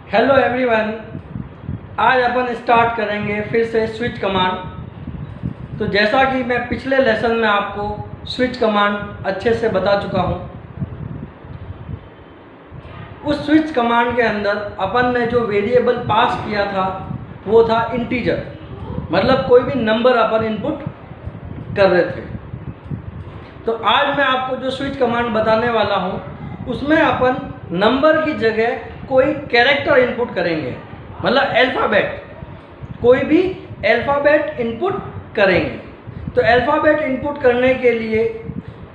Hello everyone, आज अपन start करेंगे फिर से स्विच कमांड। तो जैसा कि मैं पिछले लेसन में आपको स्विच कमांड अच्छे से बता चुका हूँ, उस स्विच कमांड के अंदर अपन ने जो वेरिएबल पास किया था वो था इंटीजर, मतलब कोई भी नंबर अपन इनपुट कर रहे थे। तो आज मैं आपको जो स्विच कमांड बताने वाला हूँ उसमें अपन नंबर की जगह कोई कैरेक्टर इनपुट करेंगे, मतलब अल्फ़ाबेट, कोई भी अल्फ़ाबेट इनपुट करेंगे। तो अल्फ़ाबेट इनपुट करने के लिए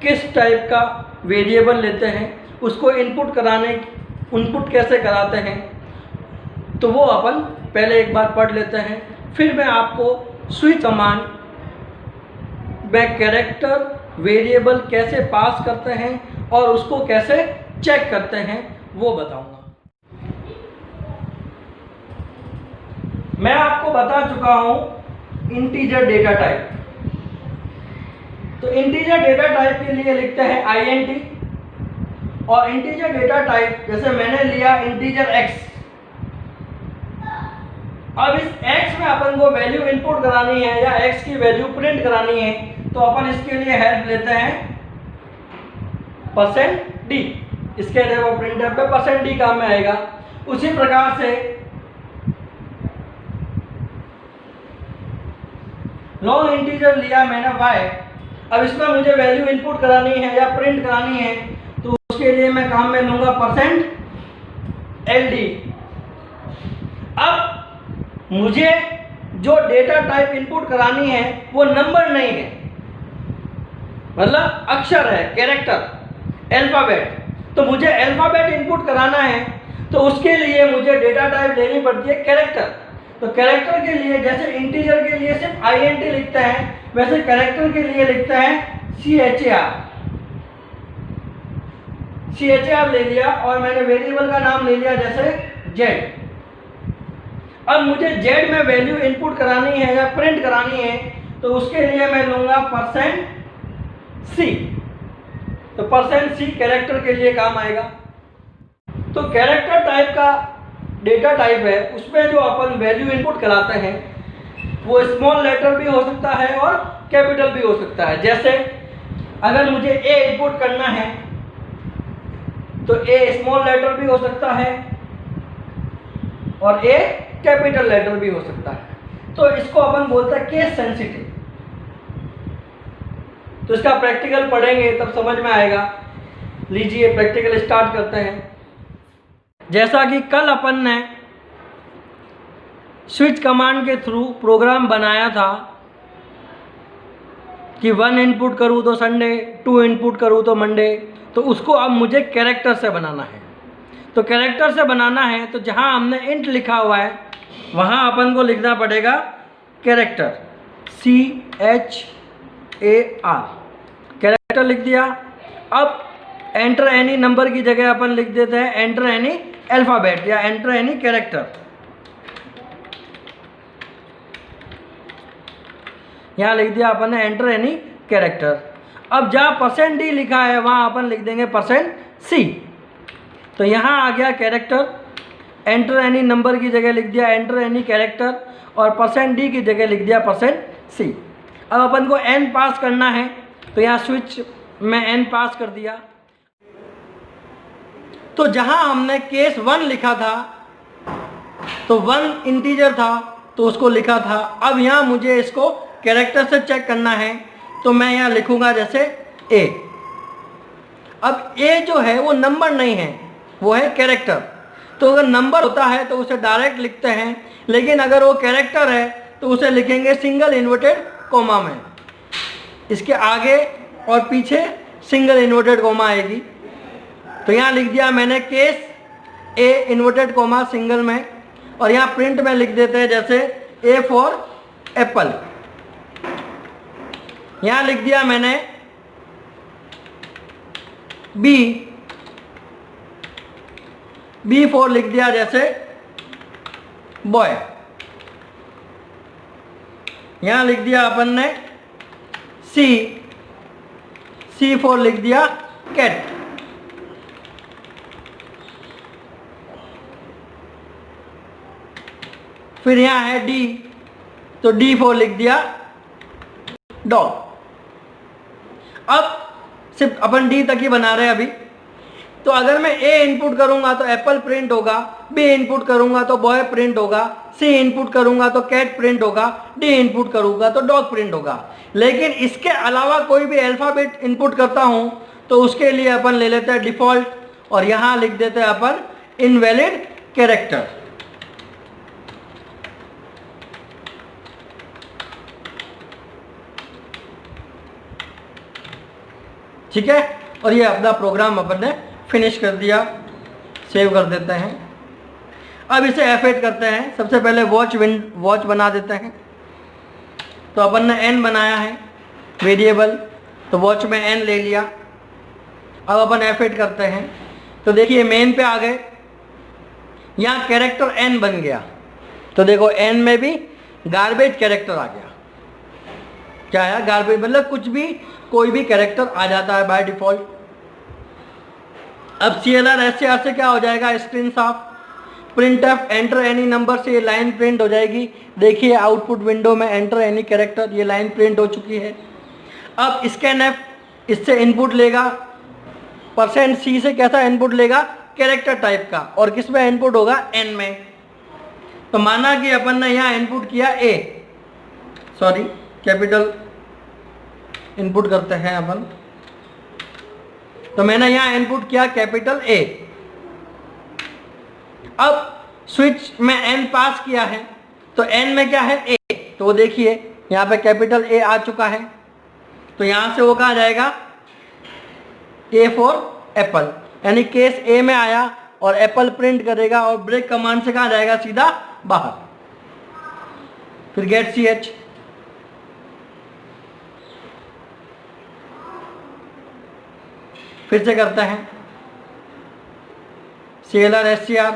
किस टाइप का वेरिएबल लेते हैं, उसको इनपुट कैसे कराते हैं, तो वो अपन पहले एक बार पढ़ लेते हैं। फिर मैं आपको स्विच कमांड में कैरेक्टर वेरिएबल कैसे पास करते हैं और उसको कैसे चेक करते हैं वो बताऊंगा। मैं आपको बता चुका हूं इंटीजर डेटा टाइप। तो इंटीजर डेटा टाइप के लिए लिखते हैं INT, और इंटीजर डेटा टाइप जैसे मैंने लिया इंटीजर x। अब इस x में अपन को वैल्यू इनपुट करानी है या x की वैल्यू प्रिंट करानी है, तो अपन इसके लिए हेल्प लेते हैं %d। इसके लिए वो प्रिंटर पे %d काम में आएगा। उसी प्रकार से लॉन्ग इंटीजर लिया मैंने y। अब इसमें मुझे वैल्यू इनपुट करानी है या प्रिंट करानी है, तो उसके लिए मैं काम में लूंगा %ld। अब मुझे जो डेटा टाइप इनपुट करानी है वो नंबर नहीं है, मतलब अक्षर है, कैरेक्टर, अल्फ़ाबेट। तो मुझे अल्फ़ाबेट इनपुट कराना है, तो उसके लिए मुझे डेटा टाइप लेनी पड़ती है कैरेक्टर। तो कैरेक्टर के लिए जैसे इंटीजर के लिए सिर्फ INT लिखते हैं, वैसे कैरेक्टर के लिए लिखते हैं CHAR ले लिया, और मैंने वेरिएबल का नाम ले लिया जैसे Z। अब मुझे Z में वैल्यू इनपुट करानी है या प्रिंट करानी है, तो उसके लिए मैं लूंगा %C। तो %C कैरेक्टर के लिए काम आएगा। तो कैरेक्टर टाइप का डेटा टाइप है, उसमें जो अपन वैल्यू इनपुट कराते हैं वो स्मॉल लेटर भी हो सकता है और कैपिटल भी हो सकता है। जैसे अगर मुझे A इनपुट करना है तो A स्मॉल लेटर भी हो सकता है और A कैपिटल लेटर भी हो सकता है। तो इसको अपन बोलते हैं केस सेंसिटिव। तो इसका प्रैक्टिकल पढ़ेंगे तब समझ में आएगा। लीजिए प्रैक्टिकल स्टार्ट करते हैं। जैसा कि कल अपन ने स्विच कमांड के थ्रू प्रोग्राम बनाया था कि 1 इनपुट करूँ तो संडे, 2 इनपुट करूँ तो मंडे, तो उसको अब मुझे कैरेक्टर से बनाना है। तो कैरेक्टर से बनाना है तो जहाँ हमने इंट लिखा हुआ है वहाँ अपन को लिखना पड़ेगा कैरेक्टर, CHAR। कैरेक्टर लिख दिया। अब एंटर एनी नंबर की जगह अपन लिख देते हैं एंटर एनी अल्फ़ाबेट या एंटर एनी कैरेक्टर। यहाँ लिख दिया अपन ने एंटर एनी कैरेक्टर। अब जहाँ %d लिखा है वहाँ अपन लिख देंगे %C। तो यहाँ आ गया कैरेक्टर, एंटर एनी नंबर की जगह लिख दिया एंटर एनी कैरेक्टर, और %d की जगह लिख दिया %C। अब अपन को n पास करना है, तो यहाँ स्विच में n पास कर दिया। तो जहाँ हमने केस 1 लिखा था तो 1 इंटीजर था तो उसको लिखा था। अब यहाँ मुझे इसको कैरेक्टर से चेक करना है, तो मैं यहाँ लिखूँगा जैसे A। अब A जो है वो नंबर नहीं है, वो है कैरेक्टर। तो अगर नंबर होता है तो उसे डायरेक्ट लिखते हैं, लेकिन अगर वो कैरेक्टर है तो उसे लिखेंगे सिंगल इन्वर्टेड कॉमा में। इसके आगे और पीछे सिंगल इन्वर्टेड कॉमा आएगी। तो यहाँ लिख दिया मैंने case A inverted comma single में, और यहाँ प्रिंट में लिख देते हैं जैसे A फॉर एप्पल। यहाँ लिख दिया मैंने B फॉर लिख दिया जैसे बॉय। यहाँ लिख दिया अपन ने C फॉर लिख दिया कैट। फिर यहाँ है डी, तो D4 लिख दिया डॉग। अब सिर्फ अपन डी तक ही बना रहे हैं अभी। तो अगर मैं ए इनपुट करूंगा तो एप्पल प्रिंट होगा, बी इनपुट करूंगा तो बॉय प्रिंट होगा, सी इनपुट करूंगा तो कैट प्रिंट होगा, डी इनपुट करूंगा तो डॉग प्रिंट होगा। लेकिन इसके अलावा कोई भी अल्फाबेट इनपुट करता हूं तो उसके लिए अपन ले लेते हैं डिफॉल्ट, और यहां लिख देते हैं अपन इनवैलिड कैरेक्टर। ठीक है, और ये अपना प्रोग्राम अपन ने फिनिश कर दिया। सेव कर देते हैं। अब इसे F8 करते हैं। सबसे पहले वॉच बना देते हैं। तो अपन ने n बनाया है वेरिएबल, तो वॉच में n ले लिया। अब अपन F8 करते हैं। तो देखिए मेन पे आ गए, यहाँ कैरेक्टर n बन गया। तो देखो n में भी गार्बेज कैरेक्टर आ गया। क्या है गार्बेज, मतलब कुछ भी कोई भी कैरेक्टर आ जाता है बाय डिफॉल्ट। अब CLR SCR से क्या हो जाएगा, स्क्रीन साफ। Print F enter any number से ये लाइन प्रिंट हो जाएगी। देखिए आउटपुट विंडो में एंटर एनी कैरेक्टर, ये लाइन प्रिंट हो चुकी है। अब स्कैन एफ इससे इनपुट लेगा, %C से कैसा इनपुट लेगा, कैरेक्टर टाइप का, और किस में इनपुट होगा, n में। तो माना कि अपन ने यहाँ इनपुट किया कैपिटल इनपुट करते हैं अपन। तो मैंने यहाँ इनपुट किया कैपिटल A। अब स्विच में n पास किया है, तो n में क्या है, A। तो वो देखिए यहाँ पे कैपिटल A आ चुका है। तो यहाँ से वो कहाँ जाएगा, A फॉर एप्पल, यानी केस A में आया और एप्पल प्रिंट करेगा, और ब्रेक कमांड से कहाँ जाएगा, सीधा बाहर। फिर गेट CH, फिर से करते हैं। CLR SCR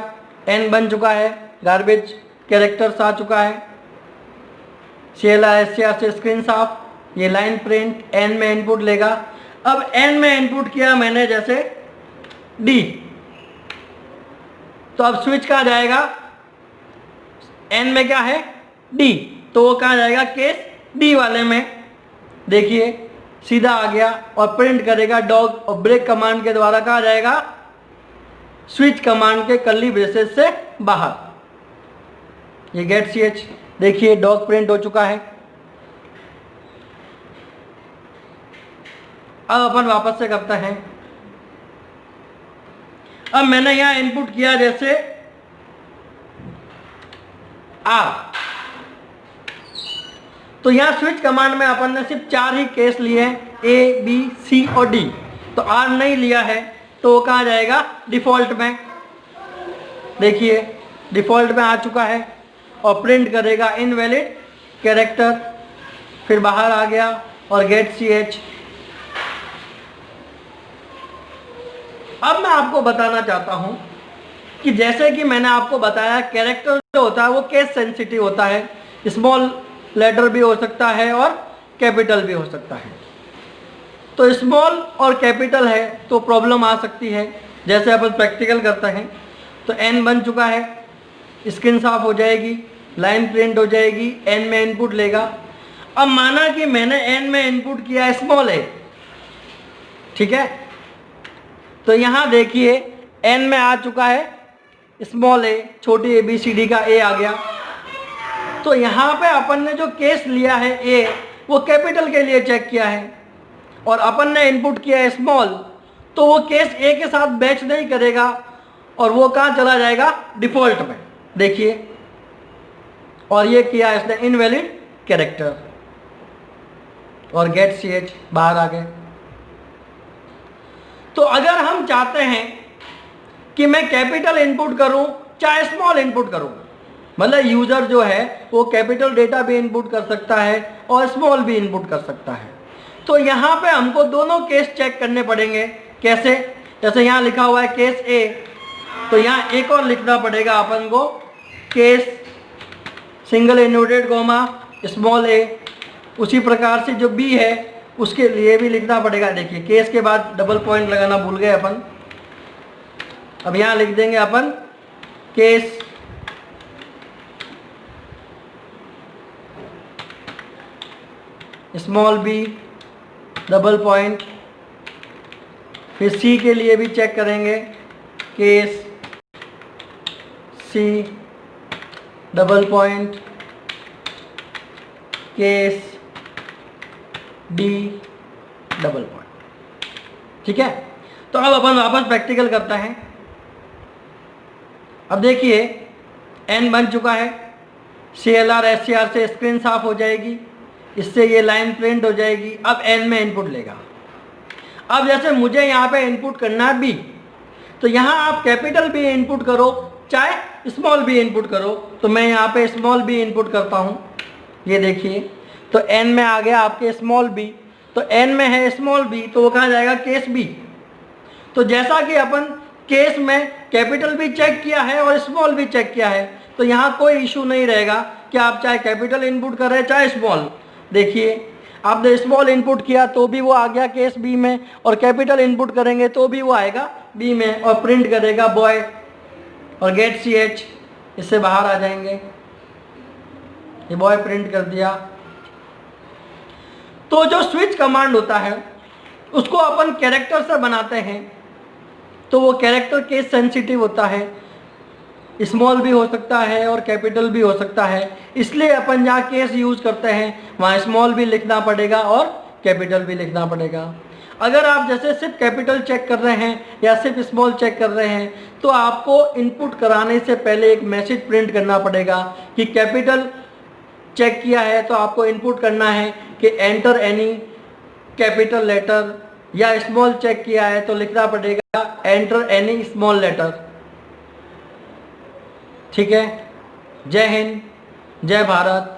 n बन चुका है, गार्बेज कैरेक्टर्स आ चुका है। CLR SCR से स्क्रीन साफ, ये लाइन प्रिंट, n में इनपुट लेगा। अब n में इनपुट किया मैंने जैसे D, तो अब स्विच कहाँ जाएगा, n में क्या है, D, तो वो कहाँ जाएगा, केस D वाले में। देखिए सीधा आ गया और प्रिंट करेगा डॉग, और ब्रेक कमांड के द्वारा कहाँ जाएगा, स्विच कमांड के कर्ली ब्रेसेस से बाहर। ये गेट CH, देखिए डॉग प्रिंट हो चुका है। अब अपन वापस से करते हैं। अब मैंने यहां इनपुट किया जैसे R, तो यहां स्विच कमांड में अपन ने सिर्फ 4 ही केस लिए हैं, A, B, C और D। तो R नहीं लिया है, तो वो कहाँ जाएगा, डिफॉल्ट में। देखिए डिफॉल्ट में आ चुका है, और प्रिंट करेगा इनवैलिड कैरेक्टर, फिर बाहर आ गया, और गेट CH। अब मैं आपको बताना चाहता हूं कि जैसे कि मैंने आपको बताया, कैरेक्टर जो होता है वो केस सेंसिटिव होता है। स्मॉल लेटर भी हो सकता है और कैपिटल भी हो सकता है। तो स्मॉल और कैपिटल है तो प्रॉब्लम आ सकती है। जैसे अपन प्रैक्टिकल करते हैं, तो n बन चुका है, स्क्रीन साफ हो जाएगी, लाइन प्रिंट हो जाएगी, n में इनपुट लेगा। अब माना कि मैंने n में इनपुट किया स्मॉल a, ठीक है, तो यहाँ देखिए n में आ चुका है स्मॉल a, छोटी ABCD का A आ गया। तो यहाँ पे अपन ने जो केस लिया है A, वो कैपिटल के लिए चेक किया है, और अपन ने इनपुट किया है स्मॉल, तो वो केस A के साथ मैच नहीं करेगा, और वो कहाँ चला जाएगा, डिफॉल्ट में। देखिए, और ये किया इसने इनवैलिड कैरेक्टर, और गेट CH, बाहर आ गए। तो अगर हम चाहते हैं कि मैं कैपिटल इनपुट करूं चाहे स्मॉल इनपुट करूं, मतलब यूजर जो है वो कैपिटल डेटा भी इनपुट कर सकता है और स्मॉल भी इनपुट कर सकता है, तो यहाँ पे हमको दोनों केस चेक करने पड़ेंगे। कैसे, जैसे यहाँ लिखा हुआ है केस A, तो यहाँ एक और लिखना पड़ेगा अपन को, case single inverted comma small a। उसी प्रकार से जो B है उसके लिए भी लिखना पड़ेगा। देखिए केस के बाद डबल पॉइंट लगाना भूल गए अपन, अब यहाँ लिख देंगे अपन case small B double point, फिर सी के लिए भी चेक करेंगे, case C double point, case D double point. ठीक है, तो अब अपन वापस प्रैक्टिकल करते हैं। अब देखिए एन बन चुका है, CLR SCR से स्क्रीन साफ हो जाएगी, इससे ये लाइन प्रिंट हो जाएगी। अब एन में इनपुट लेगा। अब जैसे मुझे यहाँ पे इनपुट करना है बी, तो यहाँ आप कैपिटल बी इनपुट करो चाहे स्मॉल बी इनपुट करो, तो मैं यहाँ पे स्मॉल बी इनपुट करता हूँ। ये देखिए, तो एन में आ गया आपके स्मॉल बी, तो एन में है स्मॉल बी, तो वो कहाँ जाएगा, केस बी। तो जैसा कि अपन केस में कैपिटल बी चेक किया है और स्मॉल बी चेक किया है, तो यहाँ कोई इशू नहीं रहेगा कि आप चाहे कैपिटल इनपुट करें चाहे स्मॉल। देखिए आपने स्मॉल इनपुट किया तो भी वो आ गया केस बी में, और कैपिटल इनपुट करेंगे तो भी वो आएगा बी में, और प्रिंट करेगा बॉय और गेट CH, इससे बाहर आ जाएंगे। ये बॉय प्रिंट कर दिया। तो जो स्विच कमांड होता है उसको अपन कैरेक्टर से बनाते हैं, तो वो कैरेक्टर केस सेंसिटिव होता है, स्मॉल भी हो सकता है और कैपिटल भी हो सकता है, इसलिए अपन जहाँ केस यूज करते हैं वहाँ स्मॉल भी लिखना पड़ेगा और कैपिटल भी लिखना पड़ेगा। अगर आप जैसे सिर्फ कैपिटल चेक कर रहे हैं या सिर्फ स्मॉल चेक कर रहे हैं, तो आपको इनपुट कराने से पहले एक मैसेज प्रिंट करना पड़ेगा कि कैपिटल चेक किया है, तो आपको इनपुट करना है कि एंटर एनी कैपिटल लेटर, या स्मॉल चेक किया है तो लिखना पड़ेगा एंटर एनी स्मॉल लेटर। ठीक है, जय हिंद, जय भारत।